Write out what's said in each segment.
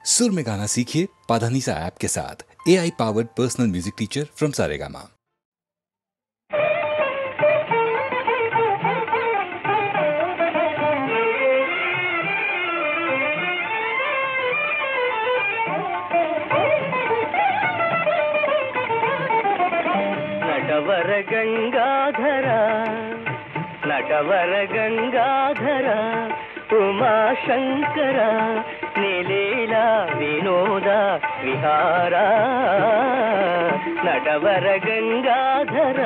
सुर में गाना सीखिए पाधानीसा ऐप के साथ। AI powered personal music teacher from Saregama. ನಟವರ ಗಂಗಾಧರ ನಟವರ ಗಂಗಾಧರ ಉಮಾಶಂಕರ ನಿಲೀಲಾ ವಿನೋದ ವಿಹಾರ ನಟವರ ಗಂಗಾಧರ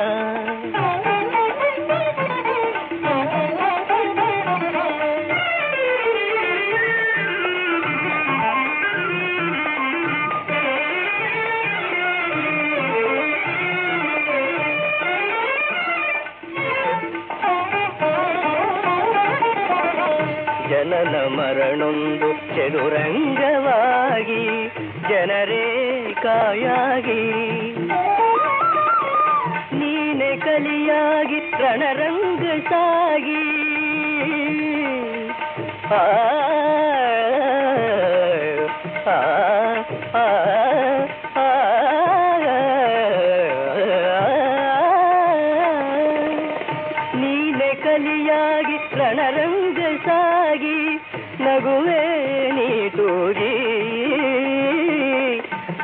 ಜನನ ಮರಣೊಂದು ಚದುರಂಗವಾಗಿ ಜನರೇ ಕಾಯಾಗಿ ನೀನೆ ಕಲಿಯಾಗಿ ರಣರಂಗ ಸಾಗಿ ಆ ಆ ಆ ನೀನೆ ಕಲಿಯಾಗಿ ರಣರಂಗ ಸಾಗಿ ನಗುವೆ ನೀ ತೂಗಿ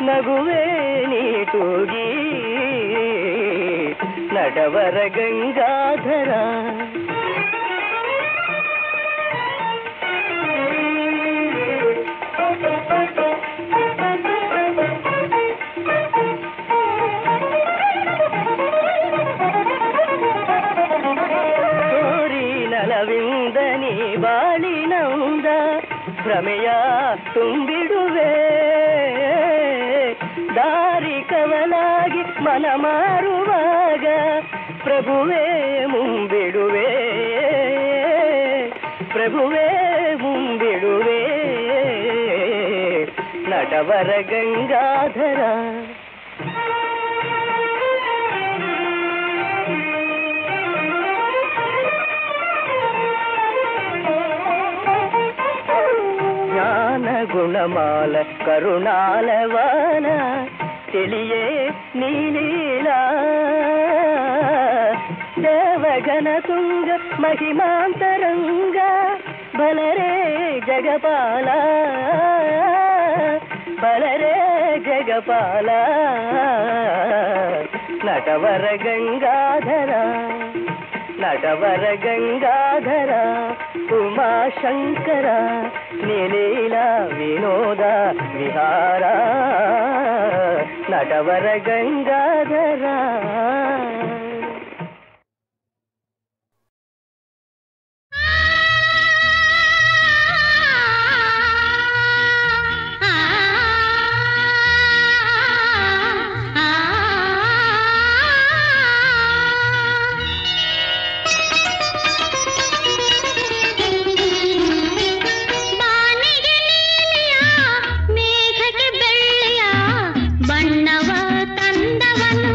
ನಗುವೆ ನೀ ತೂಗಿ ನಟವರ ಗಂಗಾಧರ ನಲವಿಂದ ನೀ ಬಾಳಿನಂದ ಭ್ರಮೆಯ ತುಂಬಿಡುವೆ ದಾರಿ ಕವಲಾಗಿ ಮನ ಮಾರುವಾಗ ಪ್ರಭುವೇ ಮುಂಬಿಡುವೆ ಪ್ರಭುವೇ ಮುಂಬಿಡುವೆ ನಟವರ ಗಂಗಾಧರ ಗುಣಮಾಲ ಕರುಣಾಲವನ ತಿಳಿಯೇ ನೀಲೀಲಾ ದೇವಗನ ತುಂಗ ಮಹಿಮಾಂತರಂಗ ಬಲರೇ ಜಗಪಾಲ ಬಲರೇ ಜಗಪಾಲ ನಟವರ ಗಂಗಾಧರ ನಟವರ ಗಂಗಾಧರ ಉಮಾಶಂಕರ ನಿಲೀಲಾ ವಿನೋದ ವಿಹಾರ ನಟವರ ಗಂಗಾಧರ ಮೇಘಕ್ಕೆ ಬೆಳ್ಳೆಯ ಬಣ್ಣವ ತಂದವನು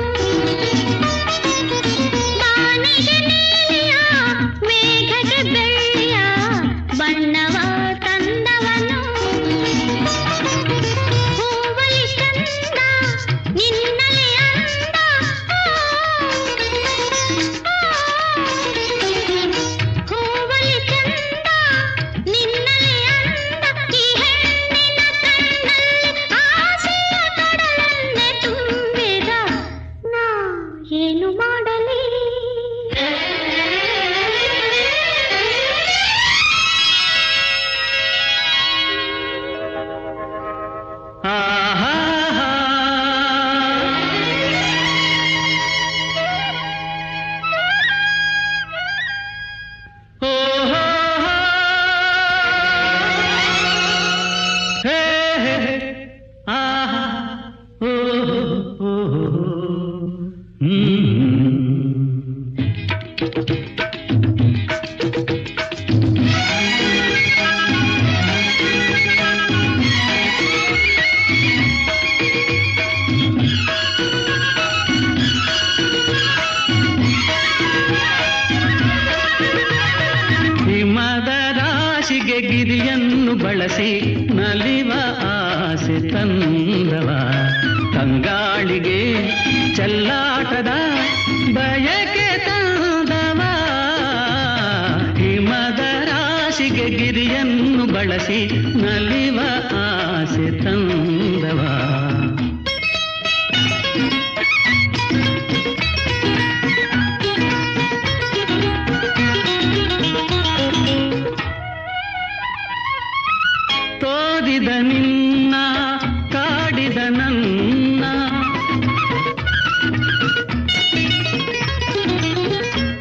ಆಸೆ ತಂದವ ತಂಗಾಳಿಗೆ ಚೆಲ್ಲಾಟದ ಬಯಕೆ ತಂದವ ಹಿಮದ ರಾಶಿಗೆ ಗಿರಿಯನ್ನು ಬಳಸಿ ನಲಿವ ಆಸೆ ತಂದವ ತೋರಿದ ನಿನ್ನ ಕಾಡಿದ ನನ್ನ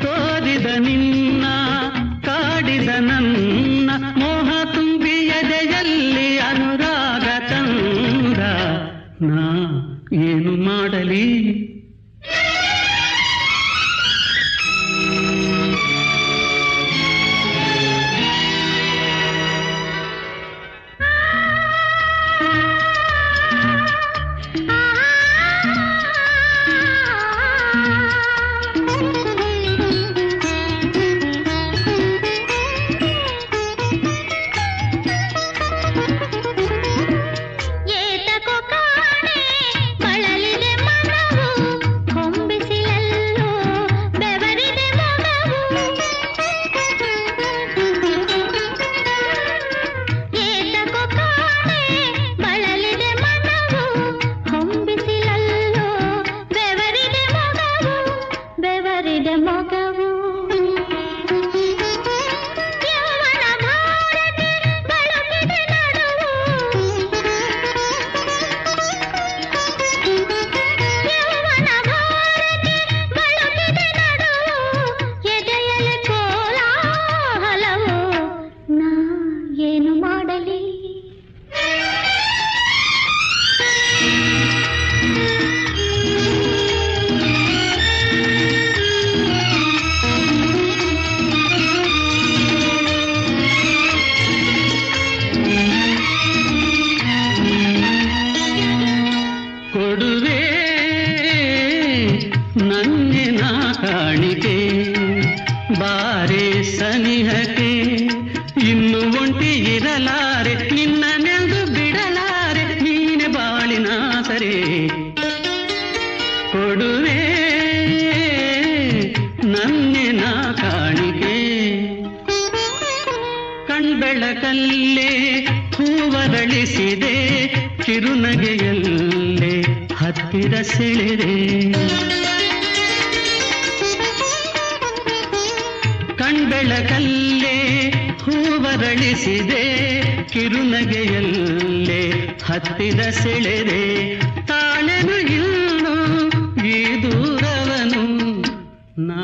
ತೋರಿದ ನಿನ್ನ ಕಾಡಿದ ನನ್ನ ಮೋಹ ತುಂಬಿ ಎದೆಯಲ್ಲಿ ಅನುರಾಗ ತಂದ ನಾ ಏನು ಮಾಡಲಿ ಕಣ್ಬೆಳಕಲ್ಲೇ ಹೂವರಳಿಸಿದೆ ಕಿರುನಗೆಯಲ್ಲೇ ಹತ್ತಿರ ಸೆಳೆದೆ ಕಣ್ಬೆಳಕಲ್ಲೇ ಹೂವರಳಿಸಿದೆ ಕಿರುನಗೆಯಲ್ಲೇ ಹತ್ತಿರ ಸೆಳೆದೆ ತಾಳೆನು ಇನ್ನು ಈ ದೂರವನು ನಾ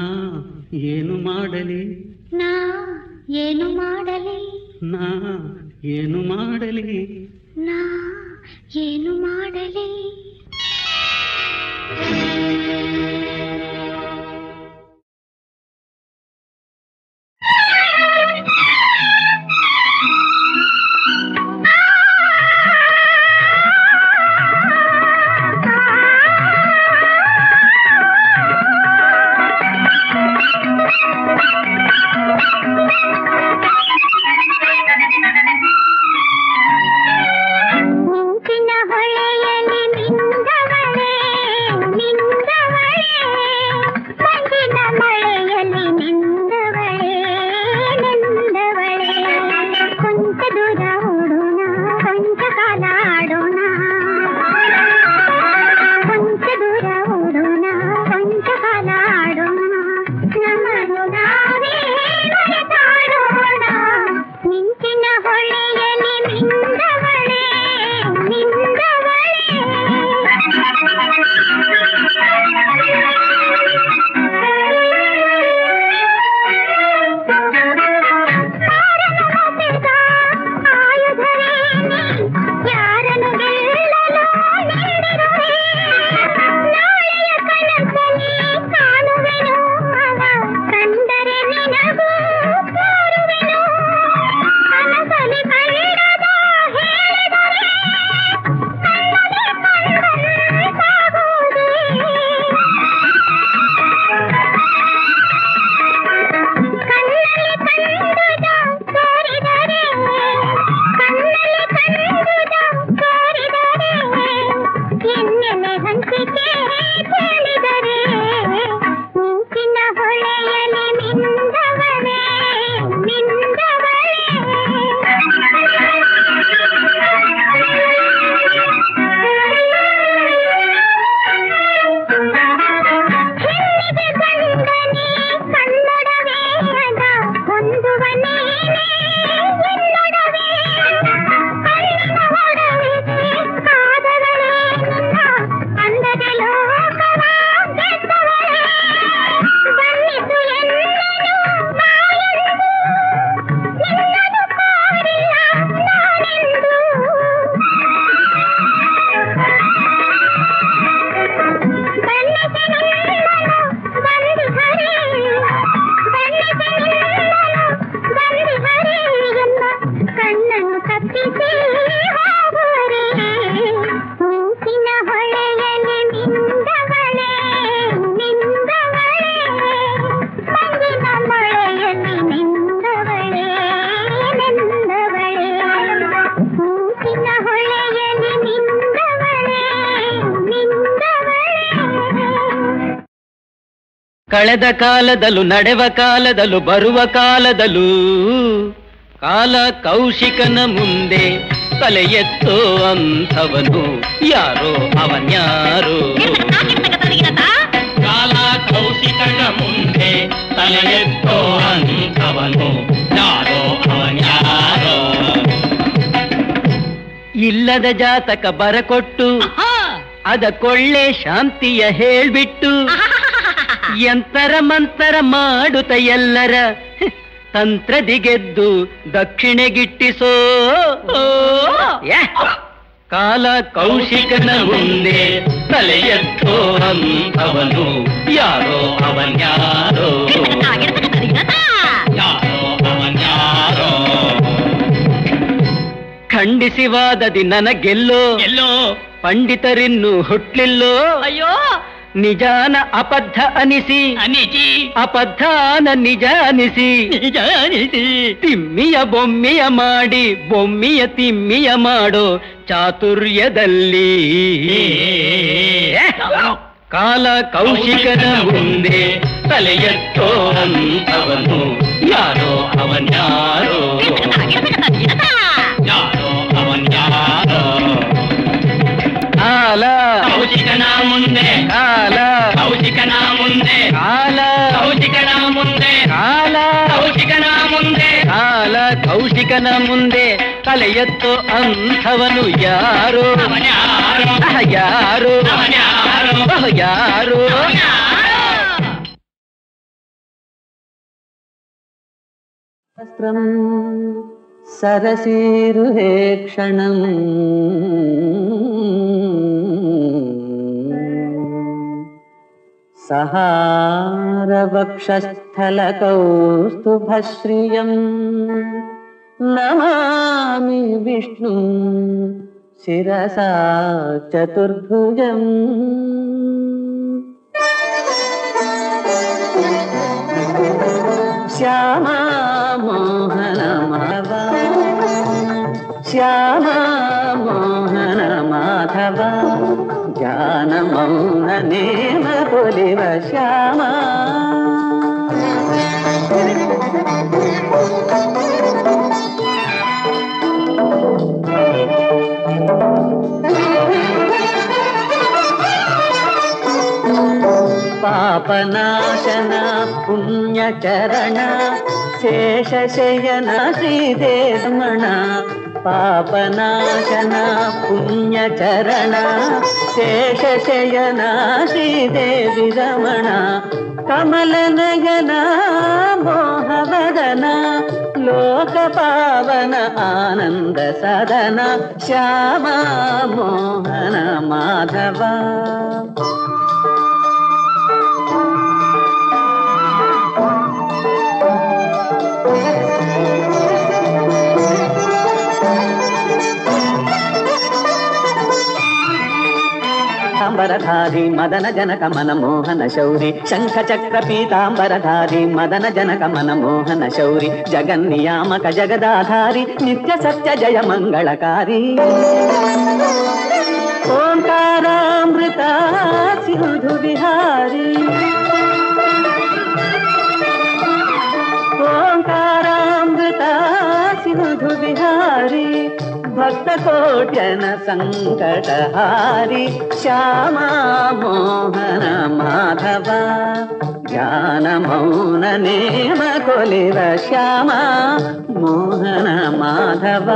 ಏನು ಮಾಡಲಿ ನಾ ಏನು ಮಾಡಲಿ ನಾ ಏನು ಮಾಡಲಿ ನಾ ಏನು ಮಾಡಲಿ ಮುಂಚಿನ ಕಳೆದ ಕಾಲದಲ್ಲೂ ನಡೆವ ಕಾಲದಲ್ಲೂ ಬರುವ ಕಾಲದಲ್ಲೂ ಕಾಲ ಕೌಶಿಕನ ಮುಂದೆ ತಲೆ ಎತ್ತೋ ಅಂಥವನು ಯಾರೋ ಅವನ್ಯಾರೋ. ಕಾಲ ಕೌಶಿಕನ ಮುಂದೆ ತಲೆ ಎತ್ತೋ ಅಂಥವನು ಯಾರೋ ಅವನ್ಯಾರೋ. ಇಲ್ಲದ ಜಾತಕ ಬರಕೊಟ್ಟು ಅದ ಕೊಳ್ಳೆ ಶಾಂತಿಯ ಹೇಳ್ಬಿಟ್ಟು ಯಂತರ ಮಂತರ ಮಾಡುತ್ತ ಎಲ್ಲರ ತಂತ್ರದಿಗೆದ್ದು ದಕ್ಷಿಣೆಗಿಟ್ಟಿಸೋ ಕಾಲ ಕೌಶಿಕನ ಮುಂದೆ ತಲೆ ಎತ್ತೋ ಅಂಥವನು ಯಾರೋ ಅವನ್ಯಾರೋ. ಯಾರೋ ಅವನ್ಯಾರೋ. ಖಂಡಿಸಿ ವಾದದಿ ನನಗೆಲ್ಲೋ ಎಲ್ಲೋ ಪಂಡಿತರಿನ್ನು ಹುಟ್ಲಿಲ್ಲೋ. ಅಯ್ಯೋ ನಿಜಾನ ಅಬದ್ಧ ಅನಿಸಿ ಅನಿಸಿ ಅಬದ್ಧಾನ ನಿಜ ಅನಿಸಿ ನಿಜ ಅನಿಸಿ ತಿಮ್ಮಿಯ ಬೊಮ್ಮಿಯ ಮಾಡಿ ಬೊಮ್ಮಿಯ ತಿಮ್ಮಿಯ ಮಾಡೋ ಚಾತುರ್ಯದಲ್ಲಿ ಕಾಲ ಕೌಶಿಕನ ಮುಂದೆ ತಲೆ ಎತ್ತೋ ಅಂಥವನು ಯಾರೋ ಅವನ್ಯಾರೋ. ಯಾರೋ ಅವನ್ಯಾರೋ. ಕಾಲ ಕೌಶಿಕನ ಮುಂದೆ ಕಾಲ ಕೌಶಿಕನ ಮುಂದೆ ಕಾಲ ಕೌಶಿಕನ ಮುಂದೆ ಕಾಲ ಕೌಶಿಕನ ಮುಂದೆ ಕಾಲ ಕೌಶಿಕನ ಮುಂದೆ ತಲೆ ಎತ್ತೋ ಅಂಥವನು ಯಾರೋ ಯಾರೋ ಯಾರೋ. ಸರಸೀರುಹೇ ಕ್ಷಣಂ ಸಹಾರವಕ್ಷಸ್ಥಲಕೌಸ್ತುಭಶ್ರಿಯಂ ನಮಾಮಿ ವಿಷ್ಣು ಶಿರಸಾ ಚತುರ್ಭುಜಂ. ಶ್ಯಾಮಾ ಮೋಹನ ಮಾಧವ ಶ್ಯಾಮಾ ಮೋಹನ ಮಾಧವ ಜ್ಞಾನ ಮೌನ ನೇಮ ಕೊಲಿವ ಶ್ಯಾಮ. ಪಾಪನಾಶನ ಪುಣ್ಯಚರಣ ಶೇಷಶಯನ ಶ್ರೀದೇವಮಣ. ಪಾಪನಾಶನ ಪುಣ್ಯಚರಣ ಶೇಷಶಯನ ಶ್ರೀದೇವಿ ರಮಣ. ಕಮಲನಯನ ಮೋಹವದನ ಲೋಕಪಾವನ ಆನಂದ ಸದನ ಶ್ಯಾಮ ಮೋಹನ ಮಾಧವ. ಪೀತಾಂಬರಧಾರಿ ಮದನ ಜನಕ ಮನ ಮೋಹನ ಶೌರಿ ಶಂಖ ಚಕ್ರ ಪೀತಾಂಬರಧಾರಿ ಮದನ ಜನಕ ಮನ ಮೋಹನ ಶೌರಿ ಜಗನ್ನಿಯಾಮಕ ಜಗದಾಧಾರಿ ನಿತ್ಯ ಸತ್ಯ ಜಯ ಮಂಗಳಕಾರಿ. ಓಂಕಾರಾಮೃತ ಸಿಂಧು ವಿಹಾರಿ ಓಂಕಾರಾಮೃತ ಸಿಂಧು ವಿಹಾರಿ ಭಕ್ತ ಕೋಟ್ಯನ ಸಂಕಟಹಾರಿ ಶ್ಯಾಮ ಮೋಹನ ಮಾಧವ ಜ್ಞಾನ ಮೌನ ನೇಮ ಕೊಲಿವ ಶ್ಯಾಮ ಮೋಹನ ಮಾಧವ.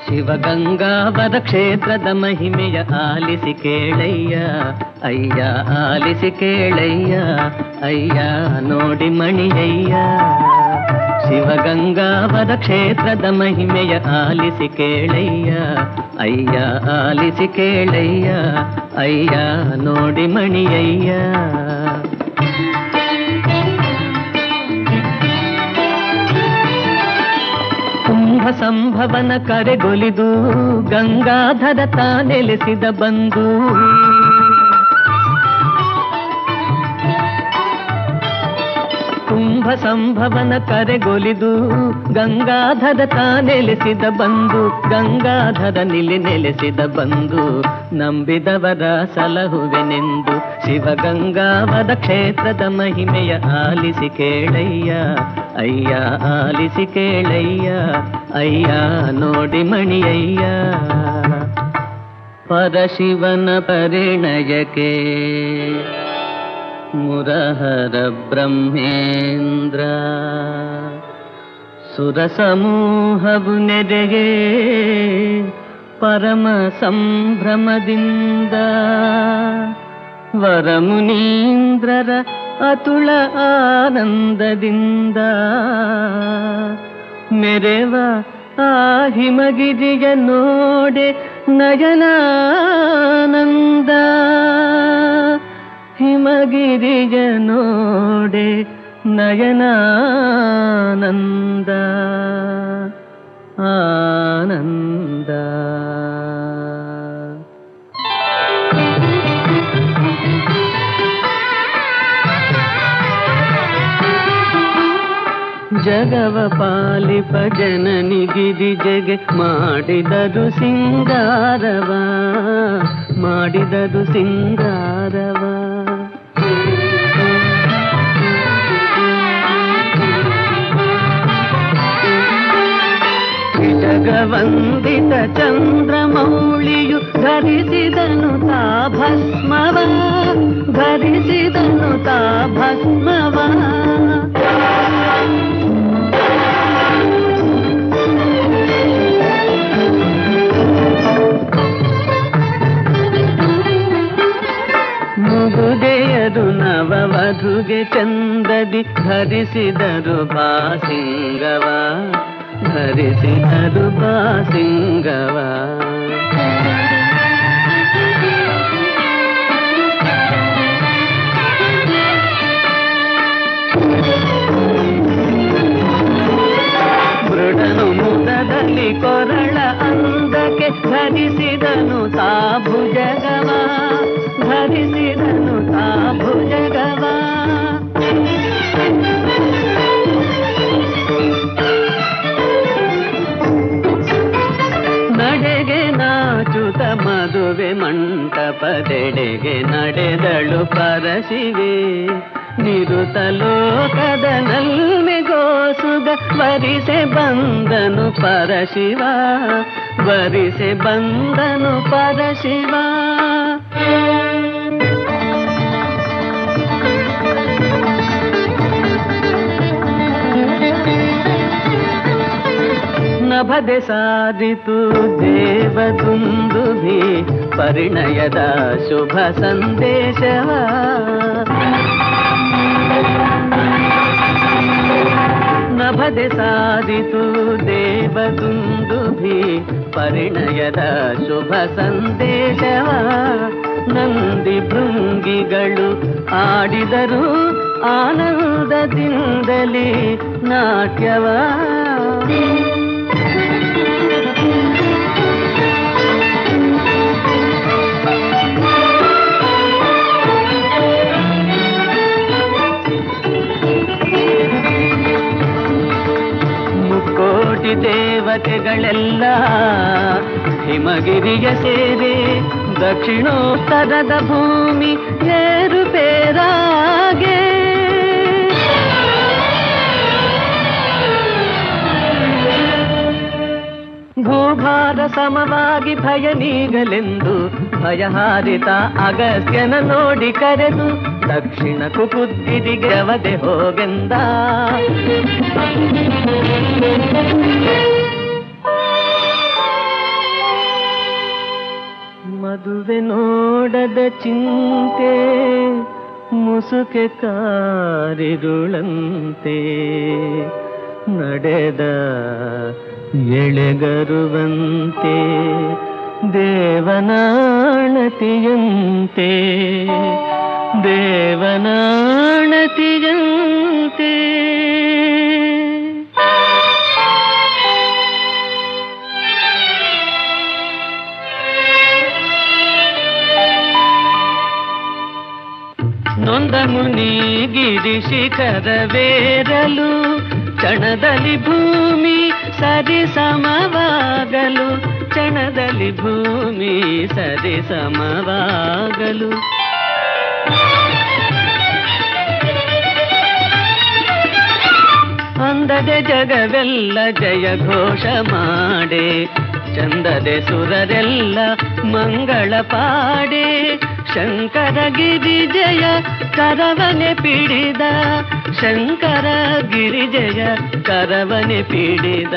ಶಿವಗಂಗಾವರ ಕ್ಷೇತ್ರದ ಮಹಿಮೆಯ ಆಲಿಸಿ ಕೇಳಯ್ಯ ಅಯ್ಯ, ಆಲಿಸಿ ಕೇಳಯ್ಯ ಅಯ್ಯ, ನೋಡಿ ಮಣಿಯಯ್ಯ. ಶಿವಗಂಗಾವರ ಕ್ಷೇತ್ರದ ಮಹಿಮೆಯ ಆಲಿಸಿ ಕೇಳಯ್ಯ ಅಯ್ಯ, ಆಲಿಸಿ ಕೇಳಯ್ಯ ಅಯ್ಯ, ನೋಡಿ ಮಣಿಯಯ್ಯ. ಕುಂಭ ಸಂಭವನ ಕರೆಗೊಲಿದು ಗಂಗಾಧರ ತಾನೆಲೆಸಿದ ಬಂದು, ಕುಂಭ ಸಂಭವನ ಕರೆಗೊಲಿದು ಗಂಗಾಧರ ತಾನೆಲೆಸಿದ ಬಂದು, ಗಂಗಾಧರ ನಿಲಿ ನೆಲೆಸಿದ ಬಂದು, ನಂಬಿದವರ ಸಲಹುವೆನೆಂದು. ಶಿವಗಂಗಾವರ ಕ್ಷೇತ್ರದ ಮಹಿಮೆಯ ಆಲಿಸಿ ಕೇಳಯ್ಯ ಅಯ್ಯ, ಆಲಿಸಿ ಕೇಳಯ್ಯ ಅಯ್ಯ, ನೋಡಿ ಮಣಿಯಯ್ಯ. ಪರಶಿವನ ಪರಿಣಯಕ್ಕೆ ಮುರಹರ ಬ್ರಹ್ಮೇಂದ್ರ, ಸುರಸಮೂಹವು ನೆರೆಗೆ ಪರಮ ಸಂಭ್ರಮದಿಂದ, ವರಮುನೀಂದ್ರರ ಅತುಳ ಆನಂದದಿಂದ, ಮೆರೆವ ಆ ಹಿಮಗಿರಿಯ ನೋಡೆ ನಯನಾನಂದ, ಹಿಮಗಿರಿಯ ನೋಡೆ ನಯನಾನಂದ ಆನಂದ. ಜಗವ ಪಾಲಿಪ ಜನನಿ ಗಿರಿಜೆಗೆ ಮಾಡಿದರು ಸಿಂಗಾರವ, ಮಾಡಿದರು ಸಿಂಗಾರವ. ಜಗವಂದಿತ ಚಂದ್ರಮೌಳಿಯು ಧರಿಸಿದನು ತಾ ಭಸ್ಮವ, ಧರಿಸಿದನು ತಾ ಭಸ್ಮವ. ಮುಗುದೆಯರು ನವವಧುಗೆ ಚಂದದಿ ಧರಿಸಿದರು ಬಾಸಿಂಗವ, ಧರಿಸಿದರು ಬಾಸಿಂಗವ. ಮೃಡನು ಮುದದಲ್ಲಿ ಕೊರಳ ಅಂದಕ್ಕೆ ಧರಿಸಿದನು ತಾ ಭುಜಗವ, ಧರಿಸಿದನು ತಾ ಭುಜಗವ. ನಡೆಗೆ ನಾಚುತ ಮದುವೆ ಮಂಟಪದೆಡೆಗೆ ನಡೆದಳು ಪರಶಿವೆ, ನಿರುತ ಲೋಕದ ನಲ್ಮೆಗೋಸುಗ ವರಿಸೆ ಬಂದನು ಪರಶಿವ, ವರಿಸೆ ಬಂದನು ಪರಶಿವ. ನಭದೆ ಸಾಧಿತು ದೇವದುಂದುಭಿ ಪರಿಣಯದ ಶುಭ ಸಂದೇಶವ. ನಭದೆ ಸಾಧಿತು ದೇವದುಂದುಭಿ ಪರಿಣಯದ ಶುಭ ಸಂದೇಶವ. ನಂದಿ ಭೃಂಗಿಗಳು ಆಡಿದರು ಆನಂದದಿಂದಲೇ ನಾಟ್ಯವ. ಮುಕ್ಕೋಟಿ ದೇವತೆಗಳೆಲ್ಲ ಹಿಮಗಿರಿಯ ಸೇರೆ ದಕ್ಷಿಣೋತ್ತರದ ಭೂಮಿ ಏರುಪೇರಾಗೆ. ಭೂಭಾರ ಸಮವಾಗಿ ಭಯ ನೀಗಲೆಂದು ಭಯಹಾರಿತ ಅಗಸ್ತ್ಯನ ನೋಡಿ ಕರೆದು ದಕ್ಷಿಣ ಕುಕುದ್ದಿರಿಗೆ ಅವದೆ ಹೋಗೆಂದ. ಮದುವೆ ನೋಡದ ಚಿಂತೆ ಮುಸುಕೆ ಕಾರಿರುಳಂತೆ ನಡೆದ ಎಳೆಗರುವಂತೆ ದೇವನಾಣತಿಯಂತೆ ದೇವನಾಣತಿಯಂತೆ. ನೊಂದ ಮುನಿ ಗಿರಿ ಶಿಖರವೇರಲು ಕ್ಷಣದಲ್ಲಿ ಭೂಮಿ ಸರಿ ಸಮವಾಗಲು, ಕ್ಷಣದಲ್ಲಿ ಭೂಮಿ ಸರಿ ಸಮವಾಗಲು. ಅಂದದೆ ಜಗವೆಲ್ಲ ಜಯ ಘೋಷ ಮಾಡೆ, ಚಂದದೆ ಸುರರೆಲ್ಲ ಮಂಗಳ ಪಾಡೆ. ಶಂಕರ ಗಿರಿಜಯ ಕರವನೆ ಪಿಡಿದ, ಶಂಕರ ಗಿರಿಜಯ ಕರವನೆ ಪಿಡಿದ.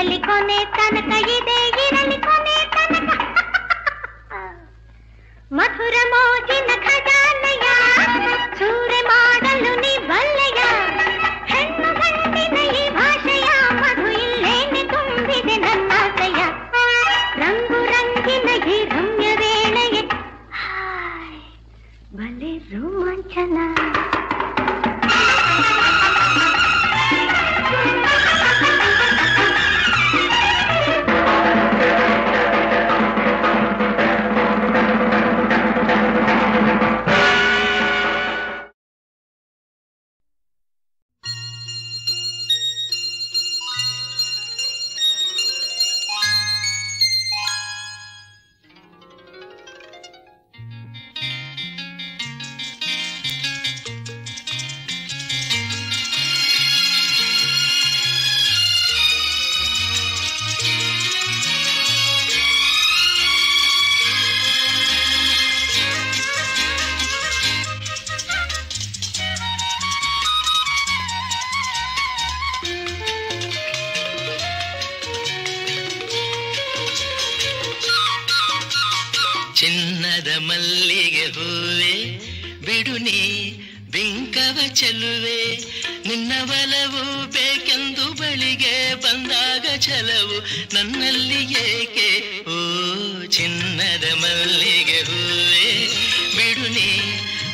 ಇರಲಿ ಕೊನೆ ತನಕ ಇದೆ ಇರಲಿ ಕೊನೆ ತನಕ ಮಧುರ ಮೋಜಿನ ಖಜಾನೆಯ ಸೂರೆ ಮಾಡಲು ನೀ ಬಲ್ಲೆಯ ಹೆಣ್ಣು ಗಂಡಿನ ಈ ಭಾಷೆಯ ಮಧು ಇಲ್ಲೇನೆ ತುಂಬಿದೆ ನನ್ನಾಸೆಯ ರಂಗು ರಂಗಿನ ಈ ರಮ್ಯ ವೇಳೆಗೆ ಬಲೆ ರೋಮಾಂಚನ ಚಿನ್ನದ ಮಲ್ಲಿಗೆ ಹೂವೆ ಬಿಡು ನೀ ಬಿಂಕವ ಚೆಲುವೆ ನಿನ್ನ ಬಲವು ಬೇಕೆಂದು ಬಳಿಗೆ ಬಂದಾಗ ಛಲವು ನನ್ನಲ್ಲಿ ಏಕೆ ಓ ಚಿನ್ನದ ಮಲ್ಲಿಗೆ ಹೂವೆ ಬಿಡು ನೀ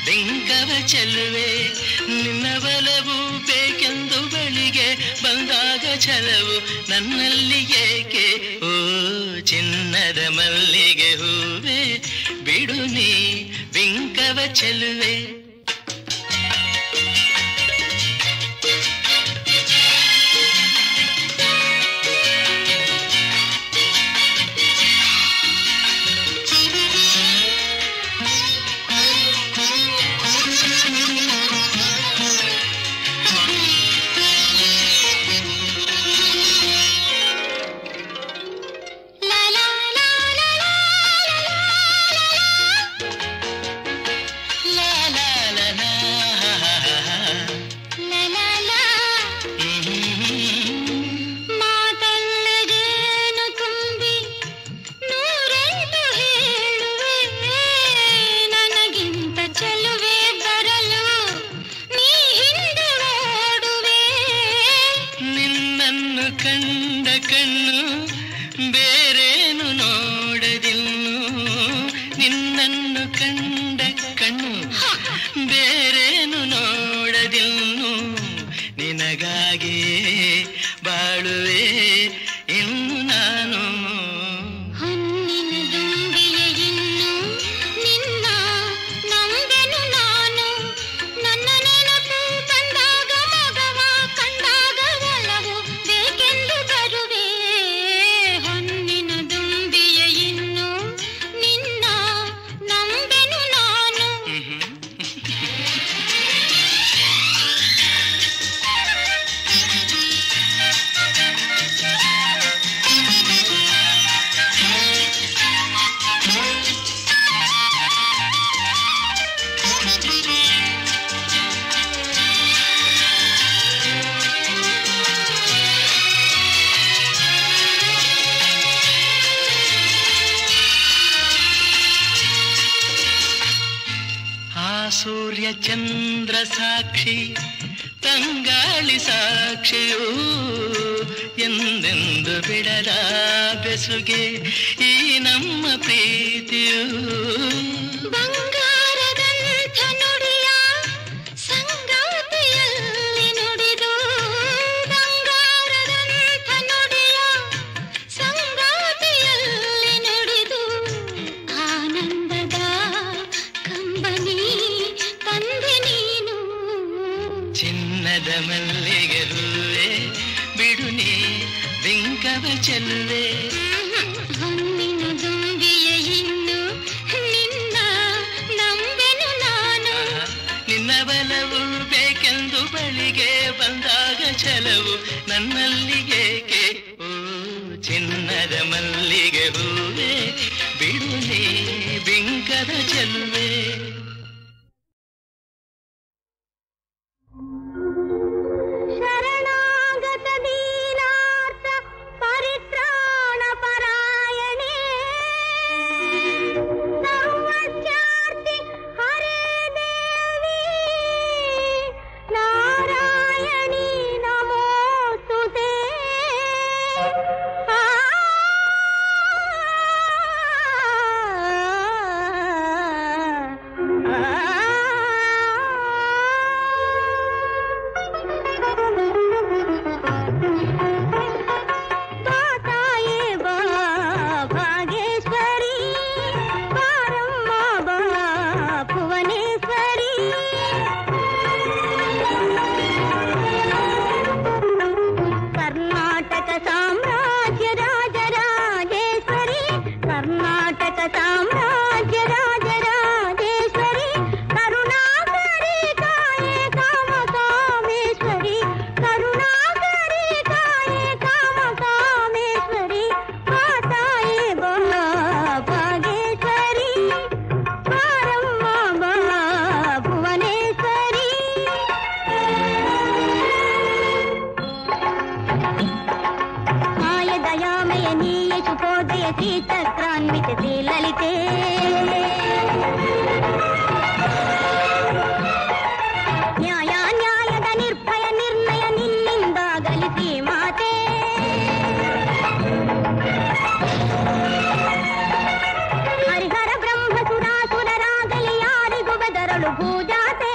ಬಿಂಕವ ಚೆಲುವೆ ನಿನ್ನ ಬಲವು ಬೇಕೆಂದು ಬಳಿಗೆ ಬಂದಾಗ ಛಲವು ನನ್ನಲ್ಲಿ ಏಕೆ ಓ ಚಿನ್ನದ ಮಲ್ಲಿಗೆ ಹೂವೆ ಬಿಡು ನೀ ಬಿಂಕವ ಚೆಲುವೆ ಸೂರ್ಯ ಚಂದ್ರ ಸಾಕ್ಷಿ ತಂಗಾಳಿ ಸಾಕ್ಷಿಯೂ ಎಂದೆಂದು ಬಿಡದ ಬೆಸುಗೆ ಈ ನಮ್ಮ ಪ್ರೀತಿಯು ಬಂಗಾರದಂಥ ನುಡಿಯ ಸಂಗಾತಿಯಲ್ಲಿ ನುಡಿದು ಬಂಗಾರದಂಥ ನುಡಿಯ ಸಂಗಾತಿಯಲ್ಲಿ ನುಡಿದು ಆನಂದದ ಕಂಬನಿ ತಂದೆ ನೀನು ಚಿನ್ನದ ಮಲ್ಲಿಗೆ ಹೂವೆ ಬಿಡು ನೀ ಬಿಂಕವ ಚೆಲ್ಲುವೆ ಹೊನ್ನಿನ ದುಂಬಿಯ ಇನ್ನು ನಿನ್ನ ನಂಬೆನು ನಾನು ನಿನ್ನ ಬಲವು ಬೇಕೆಂದು ಬಳಿಗೆ ಬಂದಾಗ ಛಲವು ನನ್ನಲ್ಲಿ ಏಕೆ ಓ ಚಿನ್ನದ ಮಲ್ಲಿಗೆ ಹೂವೆ ಬಿಡು ನೀ ಬಿಂಕದ ಚೆಲ್ಲುವೆ ಶರಣಾಗತ ದೀನಾರ್ಥ ಪರಿ ಶ್ರೀಚಕ್ರಾನ್ವಿತೆ ಲಲಿತೆ ನ್ಯಾಯ ನ್ಯಾಯದ ನಿರ್ಭಯ ನಿರ್ಣಯ ನಿನ್ನಿಂದಾಗಲಿ ಶ್ರೀಮಾತೆ ಹರಿಹರ ಬ್ರಹ್ಮ ಸುರಾಸುರರಾಗಲಿ ಯಾರಿಗೂ ಬೆದರಲು ಪೂಜಾತೆ